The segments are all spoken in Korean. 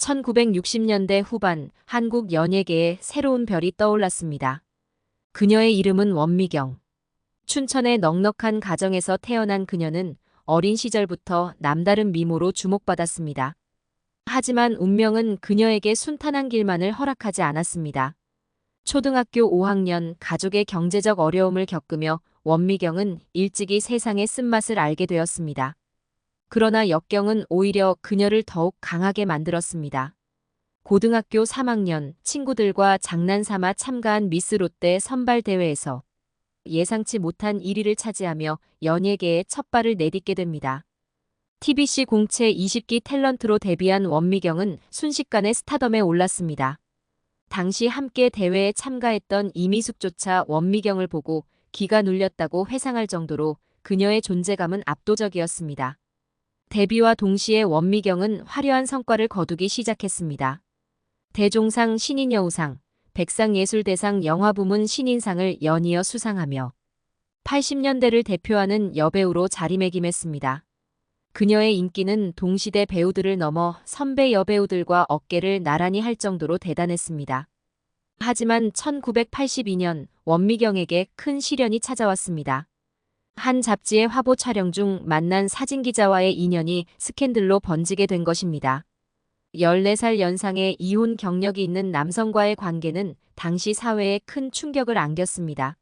1960년대 후반 한국 연예계에 새로운 별이 떠올랐습니다. 그녀의 이름은 원미경. 춘천의 넉넉한 가정에서 태어난 그녀는 어린 시절부터 남다른 미모로 주목받았습니다. 하지만 운명은 그녀에게 순탄한 길만을 허락하지 않았습니다. 초등학교 5학년 가족의 경제적 어려움을 겪으며 원미경은 일찍이 세상의 쓴맛을 알게 되었습니다. 그러나 역경은 오히려 그녀를 더욱 강하게 만들었습니다. 고등학교 3학년 친구들과 장난삼아 참가한 미스 롯데 선발대회에서 예상치 못한 1위를 차지하며 연예계에 첫 발을 내딛게 됩니다. TBC 공채 20기 탤런트로 데뷔한 원미경은 순식간에 스타덤에 올랐습니다. 당시 함께 대회에 참가했던 이미숙조차 원미경을 보고 기가 눌렸다고 회상할 정도로 그녀의 존재감은 압도적이었습니다. 데뷔와 동시에 원미경은 화려한 성과를 거두기 시작했습니다. 대종상 신인여우상, 백상예술대상 영화부문 신인상을 연이어 수상하며 80년대를 대표하는 여배우로 자리매김했습니다. 그녀의 인기는 동시대 배우들을 넘어 선배 여배우들과 어깨를 나란히 할 정도로 대단했습니다. 하지만 1982년 원미경에게 큰 시련이 찾아왔습니다. 한 잡지의 화보 촬영 중 만난 사진기자와의 인연이 스캔들로 번지게 된 것입니다. 14살 연상의 이혼 경력이 있는 남성과의 관계는 당시 사회에 큰 충격을 안겼습니다.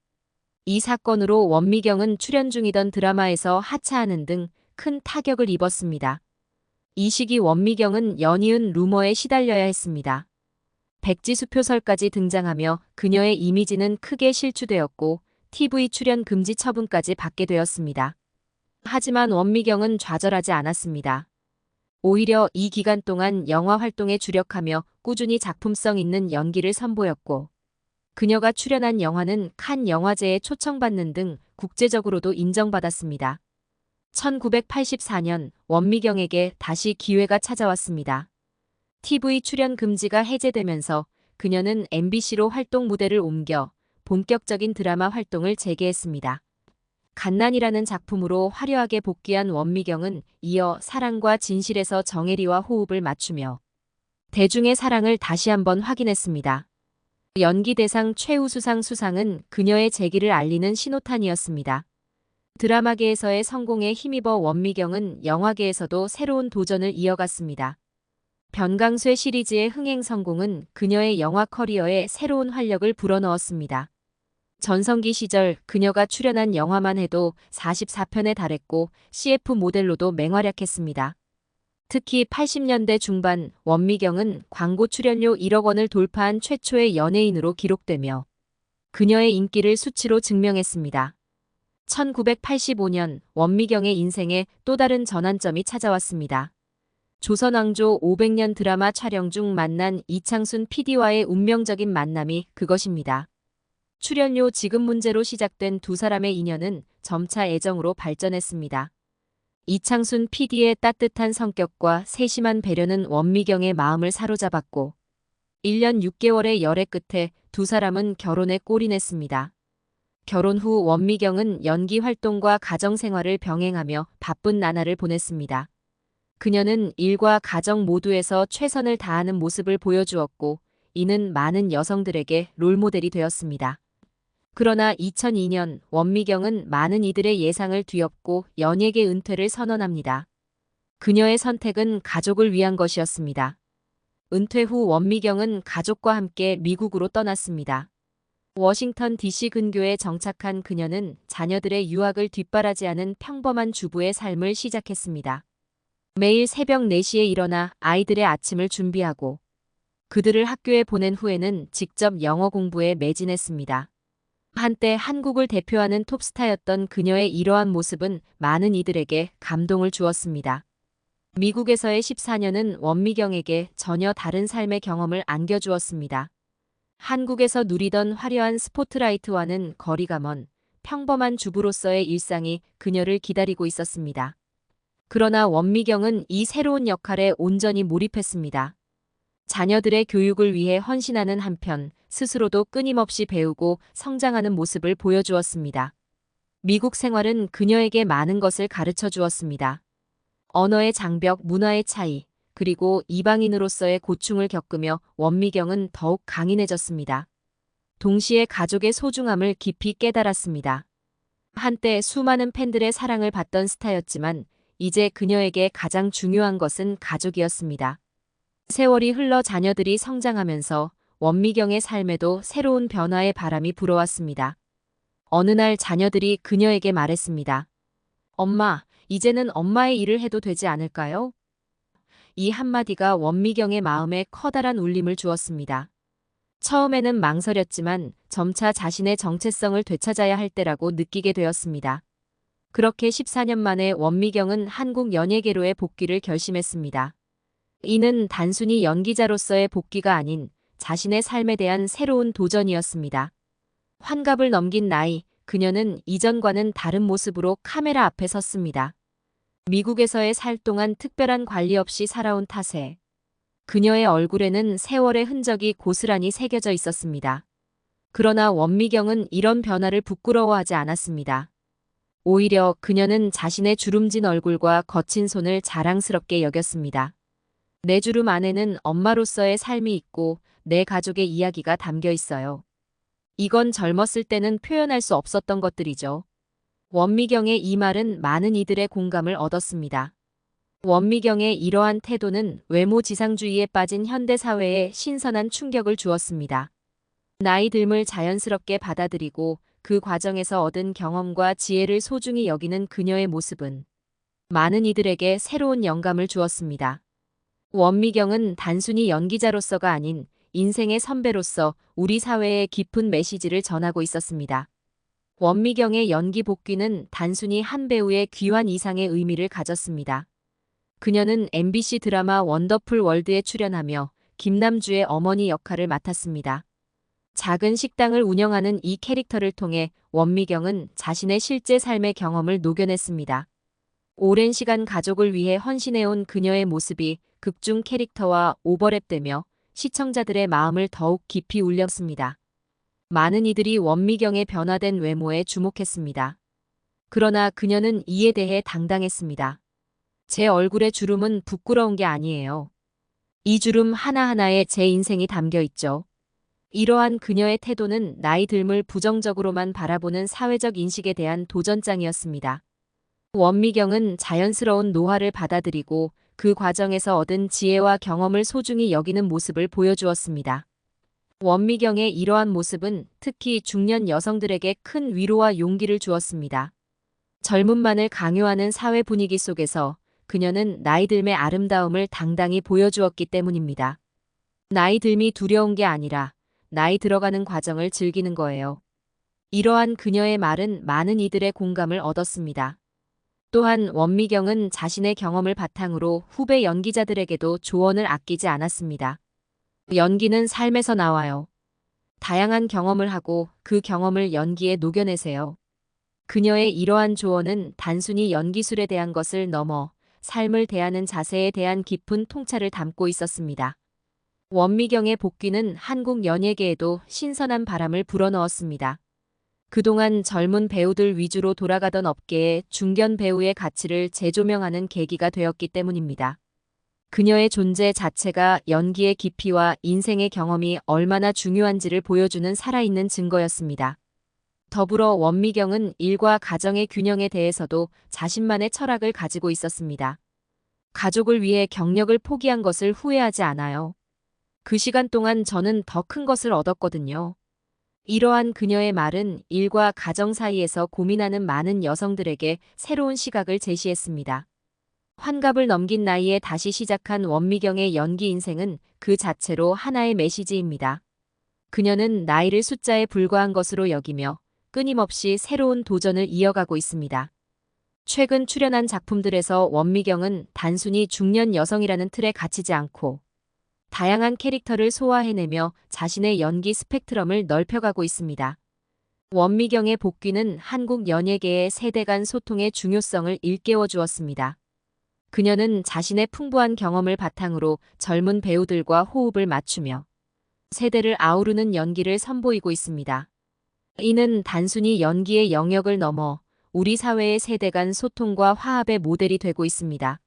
이 사건으로 원미경은 출연 중이던 드라마에서 하차하는 등 큰 타격을 입었습니다. 이 시기 원미경은 연이은 루머에 시달려야 했습니다. 백지수표설까지 등장하며 그녀의 이미지는 크게 실추되었고 TV 출연 금지 처분까지 받게 되었습니다. 하지만 원미경은 좌절하지 않았습니다. 오히려 이 기간 동안 영화 활동에 주력하며 꾸준히 작품성 있는 연기를 선보였고 그녀가 출연한 영화는 칸 영화제에 초청받는 등 국제적으로도 인정받았습니다. 1984년 원미경에게 다시 기회가 찾아왔습니다. TV 출연 금지가 해제되면서 그녀는 MBC로 활동 무대를 옮겨 본격적인 드라마 활동을 재개했습니다. 갓난이라는 작품으로 화려하게 복귀한 원미경은 이어 사랑과 진실에서 정혜리와 호흡을 맞추며 대중의 사랑을 다시 한번 확인했습니다. 연기대상 최우수상 수상은 그녀의 재기를 알리는 신호탄이었습니다. 드라마계에서의 성공에 힘입어 원미경은 영화계에서도 새로운 도전을 이어갔습니다. 변강쇠 시리즈의 흥행 성공은 그녀의 영화 커리어에 새로운 활력을 불어넣었습니다. 전성기 시절 그녀가 출연한 영화만 해도 44편에 달했고 CF 모델로도 맹활약했습니다. 특히 80년대 중반 원미경은 광고 출연료 1억 원을 돌파한 최초의 연예인으로 기록되며 그녀의 인기를 수치로 증명했습니다. 1985년 원미경의 인생에 또 다른 전환점이 찾아왔습니다. 조선왕조 500년 드라마 촬영 중 만난 이창순 PD와의 운명적인 만남이 그것입니다. 출연료 지급 문제로 시작된 두 사람의 인연은 점차 애정으로 발전했습니다. 이창순 PD의 따뜻한 성격과 세심한 배려는 원미경의 마음을 사로잡았고 1년 6개월의 열애 끝에 두 사람은 결혼에 골인했습니다. 결혼 후 원미경은 연기 활동과 가정 생활을 병행하며 바쁜 나날을 보냈습니다. 그녀는 일과 가정 모두에서 최선을 다하는 모습을 보여주었고 이는 많은 여성들에게 롤모델이 되었습니다. 그러나 2002년 원미경은 많은 이들의 예상을 뒤엎고 연예계 은퇴를 선언합니다. 그녀의 선택은 가족을 위한 것이었습니다. 은퇴 후 원미경은 가족과 함께 미국으로 떠났습니다. 워싱턴 DC 근교에 정착한 그녀는 자녀들의 유학을 뒷바라지하는 평범한 주부의 삶을 시작했습니다. 매일 새벽 4시에 일어나 아이들의 아침을 준비하고 그들을 학교에 보낸 후에는 직접 영어 공부에 매진했습니다. 한때 한국을 대표하는 톱스타였던 그녀의 이러한 모습은 많은 이들에게 감동을 주었습니다. 미국에서의 14년은 원미경에게 전혀 다른 삶의 경험을 안겨주었습니다. 한국에서 누리던 화려한 스포트라이트와는 거리가 먼 평범한 주부로서의 일상이 그녀를 기다리고 있었습니다. 그러나 원미경은 이 새로운 역할에 온전히 몰입했습니다. 자녀들의 교육을 위해 헌신하는 한편 스스로도 끊임없이 배우고 성장하는 모습을 보여주었습니다. 미국 생활은 그녀에게 많은 것을 가르쳐 주었습니다. 언어의 장벽, 문화의 차이, 그리고 이방인으로서의 고충을 겪으며 원미경은 더욱 강인해졌습니다. 동시에 가족의 소중함을 깊이 깨달았습니다. 한때 수많은 팬들의 사랑을 받던 스타였지만 이제 그녀에게 가장 중요한 것은 가족이었습니다. 세월이 흘러 자녀들이 성장하면서 원미경의 삶에도 새로운 변화의 바람이 불어왔습니다. 어느 날 자녀들이 그녀에게 말했습니다. 엄마, 이제는 엄마의 일을 해도 되지 않을까요? 이 한마디가 원미경의 마음에 커다란 울림을 주었습니다. 처음에는 망설였지만 점차 자신의 정체성을 되찾아야 할 때라고 느끼게 되었습니다. 그렇게 14년 만에 원미경은 한국 연예계로의 복귀를 결심했습니다. 이는 단순히 연기자로서의 복귀가 아닌 자신의 삶에 대한 새로운 도전이었습니다. 환갑을 넘긴 나이, 그녀는 이전과는 다른 모습으로 카메라 앞에 섰습니다. 미국에서의 살 동안 특별한 관리 없이 살아온 탓에 그녀의 얼굴에는 세월의 흔적이 고스란히 새겨져 있었습니다. 그러나 원미경은 이런 변화를 부끄러워하지 않았습니다. 오히려 그녀는 자신의 주름진 얼굴과 거친 손을 자랑스럽게 여겼습니다. 내 주름 안에는 엄마로서의 삶이 있고 내 가족의 이야기가 담겨 있어요. 이건 젊었을 때는 표현할 수 없었던 것들이죠. 원미경의 이 말은 많은 이들의 공감을 얻었습니다. 원미경의 이러한 태도는 외모 지상주의에 빠진 현대사회에 신선한 충격을 주었습니다. 나이 듦을 자연스럽게 받아들이고 그 과정에서 얻은 경험과 지혜를 소중히 여기는 그녀의 모습은 많은 이들에게 새로운 영감을 주었습니다. 원미경은 단순히 연기자로서가 아닌 인생의 선배로서 우리 사회에 깊은 메시지를 전하고 있었습니다. 원미경의 연기 복귀는 단순히 한 배우의 귀환 이상의 의미를 가졌습니다. 그녀는 MBC 드라마 원더풀 월드에 출연하며 김남주의 어머니 역할을 맡았습니다. 작은 식당을 운영하는 이 캐릭터를 통해 원미경은 자신의 실제 삶의 경험을 녹여냈습니다. 오랜 시간 가족을 위해 헌신해온 그녀의 모습이 극중 캐릭터와 오버랩되며 시청자들의 마음을 더욱 깊이 울렸습니다. 많은 이들이 원미경의 변화된 외모에 주목했습니다. 그러나 그녀는 이에 대해 당당했습니다. 제 얼굴의 주름은 부끄러운 게 아니에요. 이 주름 하나하나에 제 인생이 담겨 있죠. 이러한 그녀의 태도는 나이 듦을 부정적으로만 바라보는 사회적 인식에 대한 도전장이었습니다. 원미경은 자연스러운 노화를 받아들이고 그 과정에서 얻은 지혜와 경험을 소중히 여기는 모습을 보여주었습니다. 원미경의 이러한 모습은 특히 중년 여성들에게 큰 위로와 용기를 주었습니다. 젊음만을 강요하는 사회 분위기 속에서 그녀는 나이 듦의 아름다움을 당당히 보여주었기 때문입니다. 나이 듦이 두려운 게 아니라 나이 들어가는 과정을 즐기는 거예요. 이러한 그녀의 말은 많은 이들의 공감을 얻었습니다. 또한 원미경은 자신의 경험을 바탕으로 후배 연기자들에게도 조언을 아끼지 않았습니다. 연기는 삶에서 나와요. 다양한 경험을 하고 그 경험을 연기에 녹여내세요. 그녀의 이러한 조언은 단순히 연기술에 대한 것을 넘어 삶을 대하는 자세에 대한 깊은 통찰을 담고 있었습니다. 원미경의 복귀는 한국 연예계에도 신선한 바람을 불어넣었습니다. 그동안 젊은 배우들 위주로 돌아가던 업계에 중견 배우의 가치를 재조명하는 계기가 되었기 때문입니다. 그녀의 존재 자체가 연기의 깊이와 인생의 경험이 얼마나 중요한지를 보여주는 살아있는 증거였습니다. 더불어 원미경은 일과 가정의 균형에 대해서도 자신만의 철학을 가지고 있었습니다. 가족을 위해 경력을 포기한 것을 후회하지 않아요. 그 시간 동안 저는 더 큰 것을 얻었거든요. 이러한 그녀의 말은 일과 가정 사이에서 고민하는 많은 여성들에게 새로운 시각을 제시했습니다. 환갑을 넘긴 나이에 다시 시작한 원미경의 연기 인생은 그 자체로 하나의 메시지입니다. 그녀는 나이를 숫자에 불과한 것으로 여기며 끊임없이 새로운 도전을 이어가고 있습니다. 최근 출연한 작품들에서 원미경은 단순히 중년 여성이라는 틀에 갇히지 않고 다양한 캐릭터를 소화해내며 자신의 연기 스펙트럼을 넓혀가고 있습니다. 원미경의 복귀는 한국 연예계의 세대 간 소통의 중요성을 일깨워 주었습니다. 그녀는 자신의 풍부한 경험을 바탕으로 젊은 배우들과 호흡을 맞추며 세대를 아우르는 연기를 선보이고 있습니다. 이는 단순히 연기의 영역을 넘어 우리 사회의 세대 간 소통과 화합의 모델이 되고 있습니다.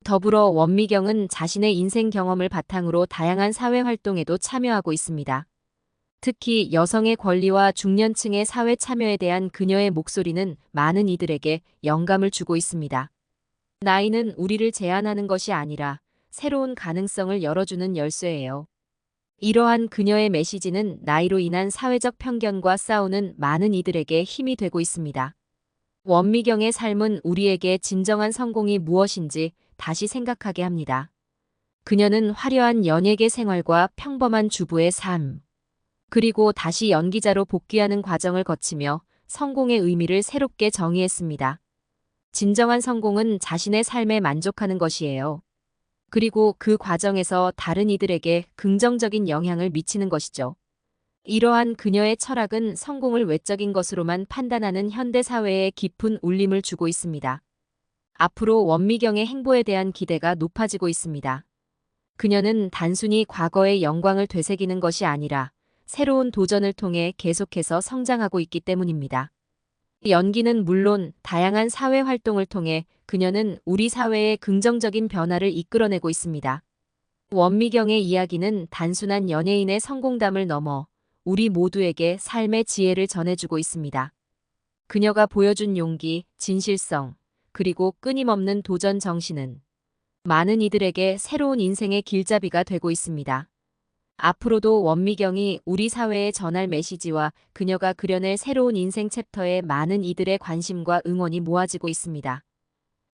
더불어 원미경은 자신의 인생 경험을 바탕으로 다양한 사회 활동에도 참여하고 있습니다. 특히 여성의 권리와 중년층의 사회 참여에 대한 그녀의 목소리는 많은 이들에게 영감을 주고 있습니다. 나이는 우리를 제한하는 것이 아니라 새로운 가능성을 열어주는 열쇠예요. 이러한 그녀의 메시지는 나이로 인한 사회적 편견과 싸우는 많은 이들에게 힘이 되고 있습니다. 원미경의 삶은 우리에게 진정한 성공이 무엇인지 다시 생각하게 합니다. 그녀는 화려한 연예계 생활과 평범한 주부의 삶, 그리고 다시 연기자로 복귀하는 과정을 거치며 성공의 의미를 새롭게 정의했습니다. 진정한 성공은 자신의 삶에 만족하는 것이에요. 그리고 그 과정에서 다른 이들에게 긍정적인 영향을 미치는 것이죠. 이러한 그녀의 철학은 성공을 외적인 것으로만 판단하는 현대 사회에 깊은 울림을 주고 있습니다. 앞으로 원미경의 행보에 대한 기대가 높아지고 있습니다. 그녀는 단순히 과거의 영광을 되새기는 것이 아니라 새로운 도전을 통해 계속해서 성장하고 있기 때문입니다. 연기는 물론 다양한 사회 활동을 통해 그녀는 우리 사회의 긍정적인 변화를 이끌어내고 있습니다. 원미경의 이야기는 단순한 연예인의 성공담을 넘어 우리 모두에게 삶의 지혜를 전해주고 있습니다. 그녀가 보여준 용기, 진실성, 그리고 끊임없는 도전 정신은 많은 이들에게 새로운 인생의 길잡이가 되고 있습니다. 앞으로도 원미경이 우리 사회에 전할 메시지와 그녀가 그려낼 새로운 인생 챕터에 많은 이들의 관심과 응원이 모아지고 있습니다.